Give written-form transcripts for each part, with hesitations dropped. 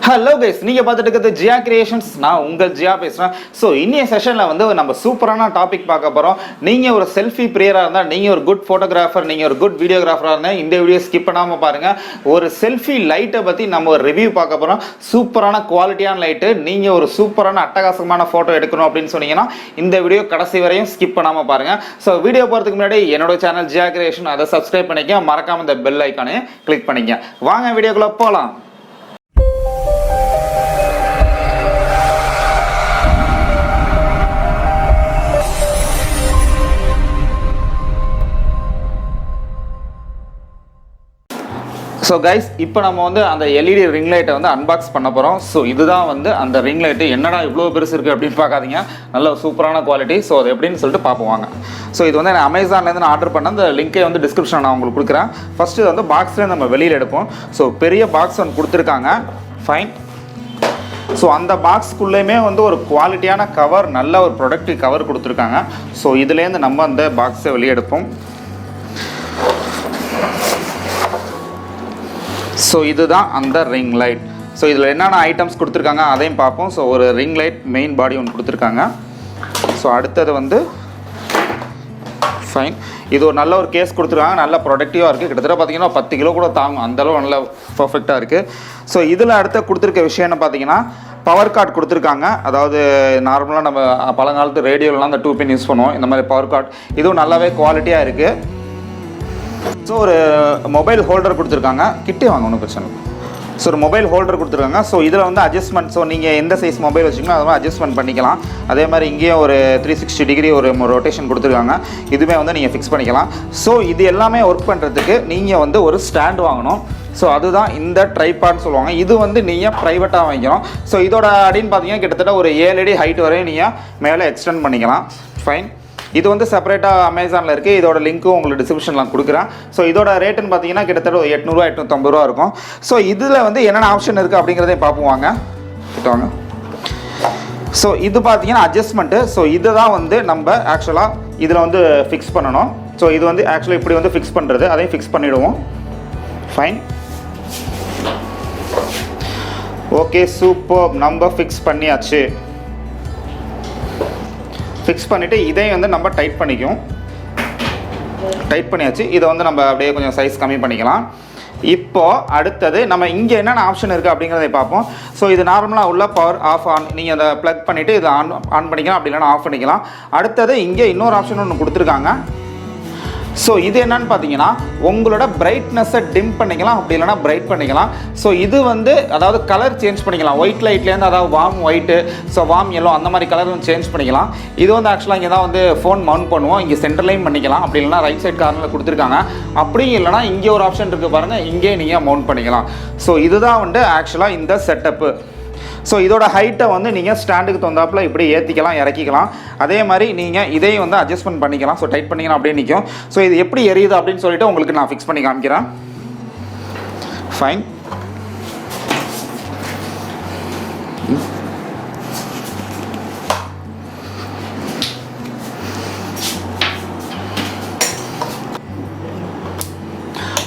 Hello guys, நீங்கள் பார்த்துட்டு இருக்கிறது ஜியா கிரியேஷன்ஸ். நான் உங்கள் ஜியா பேசுகிறேன். ஸோ இன்னைய செஷனில் வந்து நம்ம சூப்பரான டாபிக் பார்க்க போகிறோம். நீங்கள் ஒரு செல்ஃபி பிரியராக இருந்தால், நீங்கள் ஒரு குட் ஃபோட்டோகிராஃபர், நீங்கள் ஒரு குட் வீடியோகிராஃபராக இருந்தால் இந்த வீடியோ ஸ்கிப் பண்ணாமல் பாருங்கள். ஒரு செல்ஃபி லைட்டை பற்றி நம்ம ஒரு ரிவ்யூ பார்க்க போகிறோம். சூப்பரான குவாலிட்டியான லைட்டு. நீங்கள் ஒரு சூப்பரான அட்டகாசமான ஃபோட்டோ எடுக்கணும் அப்படின்னு சொன்னீங்கன்னா இந்த வீடியோ கடைசி வரையும் ஸ்கிப் பண்ணாமல் பாருங்கள். ஸோ வீடியோ போகிறதுக்கு முன்னாடி என்னோட சேனல் ஜியா கிரியேஷன், அதை சப்ஸ்கிரைப் பண்ணிக்க, மறக்காமல் இந்த பெல் ஐக்கானே கிளிக் பண்ணிக்க. வாங்க வீடியோக்குள்ளே போகலாம். ஸோ கைஸ், இப்போ நம்ம வந்து அந்த எல்இடி ரிங் லைட்டை வந்து அன்பாக்ஸ் பண்ண போகிறோம். ஸோ இதுதான் வந்து அந்த ரிங் லைட்டு. என்னடா இவ்வளோ பெருசு இருக்குது அப்படின்னு பார்க்காதீங்க, நல்ல சூப்பரான குவாலிட்டி. ஸோ அது எப்படின்னு சொல்லிட்டு பார்ப்போம் வாங்க. ஸோ இது வந்து நான் அமேசான்லேருந்து நான் ஆர்டர் பண்ணேன். அந்த லிங்கை வந்து டிஸ்கிரிப்ஷன் நான் உங்களுக்கு கொடுக்குறேன். ஃபஸ்ட்டு இது வந்து பாக்ஸ்லேருந்து நம்ம வெளியில் எடுப்போம். ஸோ பெரிய பாக்ஸ் ஒன்று கொடுத்துருக்காங்க. ஃபைன். ஸோ அந்த பாக்ஸ்க்குள்ளேயுமே வந்து ஒரு குவாலிட்டியான கவர், நல்ல ஒரு ப்ரொடக்டிவ் கவர் கொடுத்துருக்காங்க. ஸோ இதுலேருந்து நம்ம அந்த பாக்ஸை வெளியே எடுப்போம். ஸோ இதுதான் அந்த ரிங் லைட். ஸோ இதில் என்னென்ன ஐட்டம்ஸ் கொடுத்துருக்காங்க அதையும் பார்ப்போம். ஸோ ஒரு ரிங் லைட் மெயின் பாடி ஒன்று கொடுத்துருக்காங்க. ஸோ அடுத்தது வந்து ஃபைன், இது ஒரு நல்ல ஒரு கேஸ் கொடுத்துருக்காங்க. நல்ல ப்ரொடக்டிவாக இருக்குது. கிட்டத்தட்ட பார்த்தீங்கன்னா 10 கிலோ கூட தாங்கும், அந்தளவு நல்ல பர்ஃபெக்டாக இருக்குது. ஸோ இதில் அடுத்த கொடுத்துருக்க விஷயம் என்ன பார்த்தீங்கன்னா, பவர் கார்டு கொடுத்துருக்காங்க. அதாவது நார்மலாக நம்ம பழங்காலத்து ரேடியோலாம் அந்த 2 பின் யூஸ் பண்ணுவோம். இந்த மாதிரி பவர் கார்டு இதுவும் நல்லாவே குவாலிட்டியாக இருக்குது. ஸோ ஒரு மொபைல் ஹோல்டர் கொடுத்துருக்காங்க. கிட்டே வாங்க, ஒன்றும் பிரச்சனை இல்லை. ஸோ ஒரு மொபைல் ஹோல்டர் கொடுத்துருக்காங்க. ஸோ இதில் வந்து அட்ஜஸ்ட்மெண்ட், ஸோ நீங்கள் எந்த சைஸ் மொபைல் வச்சிங்களோ அதை மாதிரி அட்ஜஸ்ட்மெண்ட் பண்ணிக்கலாம். அதே மாதிரி இங்கேயும் ஒரு 360 டிகிரி ஒரு ரொட்டேஷன் கொடுத்துருக்காங்க. இதுவுமே வந்து நீங்கள் ஃபிக்ஸ் பண்ணிக்கலாம். ஸோ இது எல்லாமே ஒர்க் பண்ணுறதுக்கு நீங்கள் வந்து ஒரு ஸ்டாண்ட் வாங்கணும். ஸோ அதுதான் இந்த ட்ரைபாட்னு சொல்லுவாங்க. இது வந்து நீங்கள் ப்ரைவேட்டாக வாங்கிக்கணும். ஸோ இதோட அப்படின்னு பார்த்தீங்கன்னா கிட்டத்தட்ட ஒரு 7 அடி ஹைட் வரையும் நீங்கள் மேலே எக்ஸ்டெண்ட் பண்ணிக்கலாம். ஃபைன். இது வந்து செப்பரேட்டாக அமேசானில் இருக்குது. இதோட லிங்க்கும் உங்களுக்கு டிஸ்கிரிப்ஷனில் கொடுக்குறேன். ஸோ இதோட ரேட்டுன்னு பார்த்தீங்கன்னா கிட்டத்தட்ட 800 850 ரூபா இருக்கும். ஸோ இதில் வந்து என்னென்ன ஆப்ஷன் இருக்குது அப்படிங்கிறதையும் பார்ப்போம் வாங்க. கிட்டவாங்க. ஸோ இது பார்த்தீங்கன்னா அட்ஜஸ்ட்மெண்ட்டு. ஸோ இதை தான் வந்து நம்ம ஆக்சுவலாக இதில் வந்து ஃபிக்ஸ் பண்ணணும். ஸோ இது வந்து ஆக்சுவலாக இப்படி வந்து ஃபிக்ஸ் பண்ணுறது, அதையும் ஃபிக்ஸ் பண்ணிவிடுவோம். ஃபைன். Okay, super. நம்ம ஃபிக்ஸ் பண்ணியாச்சு. ஃபிக்ஸ் பண்ணிவிட்டு இதையும் வந்து நம்ம டைட் பண்ணிக்குவோம். டைட் பண்ணியாச்சு. இதை வந்து நம்ம அப்படியே கொஞ்சம் சைஸ் கம்மி பண்ணிக்கலாம். இப்போது அடுத்தது நம்ம இங்கே என்னென்ன ஆப்ஷன் இருக்குது அப்படிங்கிறத பார்ப்போம். ஸோ இது நார்மலாக உள்ள பவர் ஆஃப் ஆன், நீங்கள் அதை ப்ளக் பண்ணிவிட்டு இதை ஆன் பண்ணிக்கலாம், அப்படி இல்லைனா ஆஃப் பண்ணிக்கலாம். அடுத்தது இங்கே இன்னொரு ஆப்ஷன் ஒன்று கொடுத்துருக்காங்க. ஸோ இது என்னன்னு பார்த்தீங்கன்னா, உங்களோட பிரைட்னஸை டிம் பண்ணிக்கலாம், அப்படி இல்லைனா பிரைட் பண்ணிக்கலாம். ஸோ இது வந்து அதாவது கலர் சேஞ்ச் பண்ணிக்கலாம். ஒயிட் லைட்லேருந்து அதாவது warm white, so warm yellow அந்த மாதிரி கலர் வந்து சேஞ்ச் பண்ணிக்கலாம். இது வந்து ஆக்சுவலாக இங்கே தான் வந்து ஃபோன் மவுண்ட் பண்ணுவோம். இங்கே சென்டர்லையும் பண்ணிக்கலாம், அப்படி இல்லைனா ரைட் சைட் கார்னரில் கொடுத்துருக்காங்க. அப்படியும் இல்லைனா இங்கே ஒரு ஆப்ஷன் இருக்குது பாருங்கள், இங்கே நீங்கள் மவுண்ட் பண்ணிக்கலாம். ஸோ இதுதான் வந்து ஆக்சுவலாக இந்த செட்டப்பு. ஸோ இதோட ஹைட்டை வந்து நீங்கள் ஸ்டாண்டுக்கு தகுந்தாப்பில் இப்படி ஏற்றிக்கலாம், இறக்கிக்கலாம். அதே மாதிரி நீங்கள் இதையும் வந்து அட்ஜஸ்ட்மெண்ட் பண்ணிக்கலாம். ஸோ டைட் பண்ணிக்கலாம், அப்படியே நிற்கும். ஸோ இது எப்படி எரியுது அப்படின்னு சொல்லிட்டு உங்களுக்கு நான் ஃபிக்ஸ் பண்ணி காமிக்கிறேன். ஃபைன்.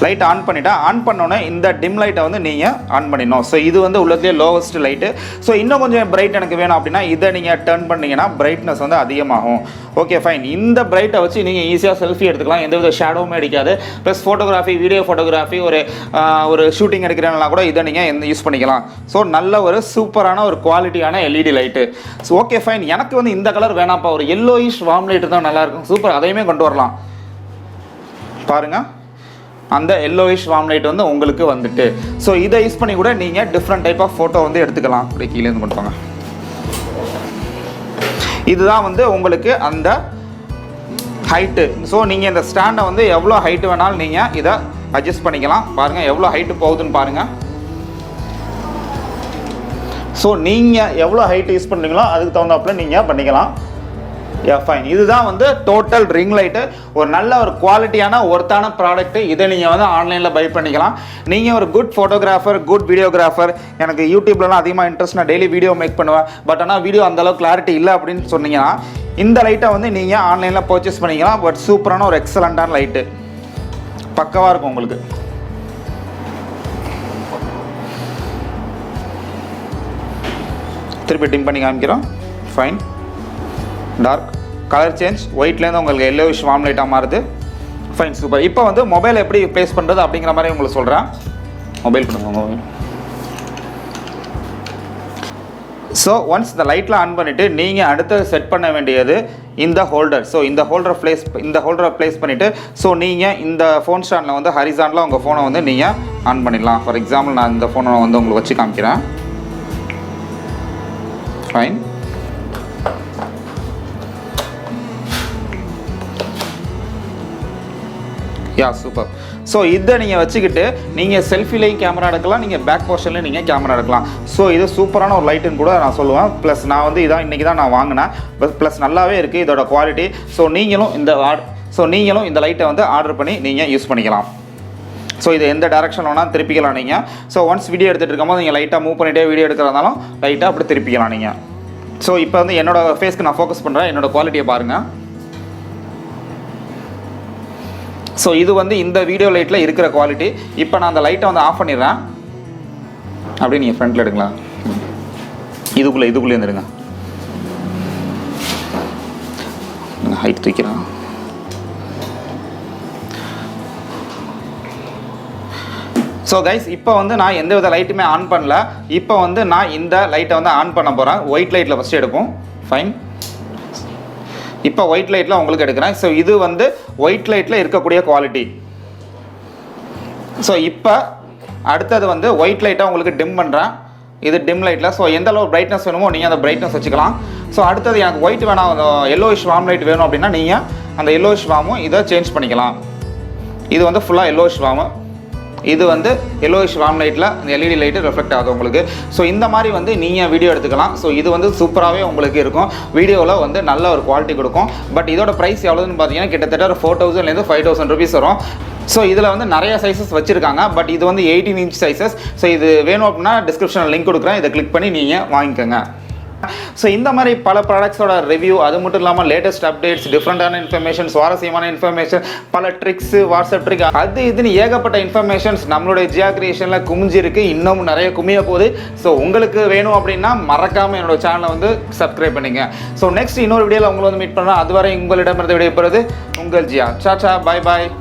லைட் ஆன் பண்ணிவிட்டா, ஆன் பண்ணோன்னே இந்த டிம் லைட்டை வந்து நீங்கள் ஆன் பண்ணிடணும். ஸோ இது வந்து உள்ளதுலேயே லோவஸ்ட் லைட்டு. ஸோ இன்னும் கொஞ்சம் பிரைட் எனக்கு வேணும் அப்படின்னா இதை நீங்கள் டர்ன் பண்ணிங்கன்னா பிரைட்னஸ் வந்து அதிகமாகும். Okay fine. இந்த பிரைட்டை வச்சு நீங்கள் ஈஸியாக செல்ஃபி எடுத்துக்கலாம். எந்தவித ஷேடோவுமே அடிக்காது. ப்ளஸ் ஃபோட்டோகிராஃபி, வீடியோ ஃபோட்டோகிராஃபி, ஒரு ஷூட்டிங் எடுக்கிறனால கூட இதை நீங்கள் யூஸ் பண்ணிக்கலாம். ஸோ நல்ல ஒரு சூப்பரான ஒரு குவாலிட்டியான LED light. So okay fine. எனக்கு வந்து இந்த கலர் வேணாம்ப்பா, ஒரு எல்லோயிஷ் வார்ம் லைட்டு தான் நல்லாயிருக்கும். சூப்பர், அதையுமே கொண்டு வரலாம். பாருங்கள், அந்த எல்லோயிஷ் வார்ம் லைட் வந்து உங்களுக்கு வந்துட்டு. ஸோ இதை யூஸ் பண்ணி கூட நீங்கள் டிஃப்ரெண்ட் டைப் ஆஃப் ஃபோட்டோ வந்து எடுத்துக்கலாம். அப்படி கீழேருந்து கொண்டு வாங்க. இதுதான் வந்து உங்களுக்கு அந்த ஹைட்டு. ஸோ நீங்கள் இந்த ஸ்டாண்டை வந்து எவ்வளோ ஹைட்டு வேணாலும் நீங்கள் இதை அட்ஜஸ்ட் பண்ணிக்கலாம். பாருங்கள் எவ்வளோ ஹைட்டு போகுதுன்னு பாருங்கள். ஸோ நீங்கள் எவ்வளோ ஹைட்டு யூஸ் பண்ணுறீங்களோ அதுக்கு தகுந்தாப்புல நீங்கள் பண்ணிக்கலாம். ஃபைன். இதுதான் வந்து டோட்டல் ரிங் லைட்டு. ஒரு நல்ல ஒரு குவாலிட்டியான ஒர்த்தான ப்ராடக்ட்டு. இதை நீங்கள் வந்து ஆன்லைனில் பை பண்ணிக்கலாம். நீங்கள் ஒரு குட் ஃபோட்டோகிராஃபர், குட் வீடியோகிராஃபர், எனக்கு யூடியூப்லலாம் அதிகமாக இன்ட்ரெஸ்ட், நான் டெய்லி வீடியோ மேக் பண்ணுவேன், பட் ஆனால் வீடியோ அந்தளவுக்கு கிளாரிட்டி இல்லை அப்படின்னு சொன்னீங்கன்னா இந்த லைட்டை வந்து நீங்கள் ஆன்லைனில் பர்ச்சேஸ் பண்ணிக்கலாம். பட் சூப்பரான ஒரு எக்ஸலண்ட்டான லைட்டு, பக்கவாக இருக்கும் உங்களுக்கு. திருப்பி டிம் பண்ணி காமிக்கிறோம். ஃபைன். டார்க் கலர் சேஞ்ச், ஒயிட்லேருந்து உங்களுக்கு எல்லோவிஷ் வார்ம் லைட்டாக மாறுது. Fine, super. இப்போ வந்து மொபைல் எப்படி ப்ளேஸ் பண்ணுறது அப்படிங்கிற மாதிரி உங்களுக்கு சொல்கிறேன். மொபைல் கொடுங்க. மொபைல். ஸோ ஒன்ஸ் இந்த லைட்டில் ஆன் பண்ணிவிட்டு நீங்கள் அடுத்து செட் பண்ண வேண்டியது இந்த ஹோல்டர். ஸோ இந்த ஹோல்டரை ப்ளேஸ் பண்ணிவிட்டு ஸோ நீங்கள் இந்த ஃபோன் ஸ்டாண்டில் வந்து ஹரிசானில் உங்கள் ஃபோனை வந்து நீங்கள் ஆன் பண்ணிடலாம். ஃபார் எக்ஸாம்பிள் நான் இந்த ஃபோனை வந்து உங்களுக்கு வச்சு காமிக்கிறேன். ஃபைன். யா, சூப்பர். ஸோ இதை நீங்கள் வச்சுக்கிட்டு நீங்கள் செல்ஃபிலையும் கேமரா எடுக்கலாம், நீங்கள் பேக் போர்ஷன்லையும் நீங்கள் கேமரா எடுக்கலாம். ஸோ இது சூப்பரான ஒரு லைட்டுன்னு கூட நான் சொல்லுவேன். ப்ளஸ் நான் வந்து இன்றைக்கி தான் நான் வாங்கினேன். ப்ளஸ் நல்லாவே இருக்குது இதோட குவாலிட்டி. ஸோ நீங்களும் இந்த லைட்டை வந்து ஆர்டர் பண்ணி நீங்கள் யூஸ் பண்ணிக்கலாம். ஸோ இது எந்த டேரக்ஷன் வேணால் திருப்பிக்கலாம் நீங்கள். ஸோ ஒன்ஸ் வீடியோ எடுத்துகிட்டு இருக்கும்போது நீங்கள் லைட்டாக மூவ் பண்ணிகிட்டே வீடியோ எடுக்கிறதாலும் லைட்டாக அப்படி திருப்பிக்கலாம் நீங்கள். ஸோ இப்போ வந்து என்னோடய ஃபேஸ்க்கு நான் ஃபோக்கஸ் பண்ணுறேன். என்னோடய குவாலிட்டியை பாருங்கள். ஸோ இது வந்து இந்த வீடியோ லைட்டில் இருக்கிற குவாலிட்டி. இப்போ நான் அந்த லைட்டை வந்து ஆஃப் பண்ணிடுறேன். அப்படியே நீங்கள் ஃப்ரண்ட்டில் எடுங்களா, இதுக்குள்ளே இருந்துடுங்க. ஹைட் தூக்கிறேன். ஸோ கைஸ், இப்போ வந்து நான் எந்த வித லைட்டுமே ஆன் பண்ணல. இப்போ வந்து நான் இந்த லைட்டை வந்து ஆன் பண்ண போகிறேன். ஒயிட் லைட்டில் ஃபஸ்ட்டு எடுப்போம். ஃபைன். இப்போ ஒயிட் லைட்டில் உங்களுக்கு எடுக்கிறேன். ஸோ இது வந்து ஒயிட் லைட்டில் இருக்கக்கூடிய குவாலிட்டி. ஸோ இப்போ அடுத்தது வந்து ஒயிட் லைட்டாக உங்களுக்கு டிம் பண்ணுறேன். இது டிம் லைட்டில். ஸோ எந்த அளவு பிரைட்னஸ் வேணுமோ நீங்கள் அந்த பிரைட்னஸ் வச்சுக்கலாம். ஸோ அடுத்தது எனக்கு ஒயிட் வேணாம், எல்லோவிஷ் வார்ம் லைட் வேணும் அப்படின்னா நீங்கள் அந்த எல்லோவிஷ் வார்மும் இதை சேஞ்ச் பண்ணிக்கலாம். இது வந்து ஃபுல்லாக எல்லோவிஷ் வார்மு. இது வந்து எல்லோவிஷ் வார்ம் லைட்டில் இந்த எல்இடி லைட்டு ரெஃப்ளெக்ட் ஆகுது உங்களுக்கு. ஸோ இந்த மாதிரி வந்து நீங்கள் வீடியோ எடுத்துக்கலாம். ஸோ இது வந்து சூப்பராகவே உங்களுக்கு இருக்கும். வீடியோவில் வந்து நல்ல ஒரு குவாலிட்டி கொடுக்கும். பட் இதோட ப்ரைஸ் எவ்வளோன்னு பார்த்தீங்கன்னா கிட்டத்தட்ட ஒரு 4000 5000 rupees வரும். ஸோ இதில் வந்து நிறைய சைஸஸ் வச்சுருக்காங்க. பட் இது வந்து 18 inch சைஸஸ். ஸோ இது வேணும் அப்படின்னா டிஸ்கிரிப்ஷனில் லிங்க் கொடுக்குறேன். இதை கிளிக் பண்ணி நீங்கள் வாங்கிக்கோங்க. ஸோ இந்த மாதிரி பல ப்ராடக்ட்ஸோட ரிவ்யூ, அது மட்டும் இல்லாமல் லேட்டஸ்ட் அப்டேட்ஸ், டிஃப்ரெண்டான இன்ஃபர்மேஷன், சுவாரஸ்யமான இன்ஃபர்மேஷன், பல ட்ரிக்ஸு, வாட்ஸ்அப் ட்ரிக், அது இதுன்னு ஏகப்பட்ட இன்ஃபர்மேஷன்ஸ் நம்மளுடைய ஜியா கிரியேஷனில் குமிஞ்சிருக்கு. இன்னும் நிறைய குமிய போகுது. ஸோ உங்களுக்கு வேணும் அப்படின்னா மறக்காமல் என்னோட சேனலை வந்து சப்ஸ்கிரைப் பண்ணிங்க. ஸோ நெக்ஸ்ட் இன்னொரு வீடியோவில் உங்களை வந்து மீட் பண்ணுறேன். அதுவரை உங்களிடமிருந்து விடைபெறுவது உங்கள் ஜியா. சாச்சா, பாய் பாய்.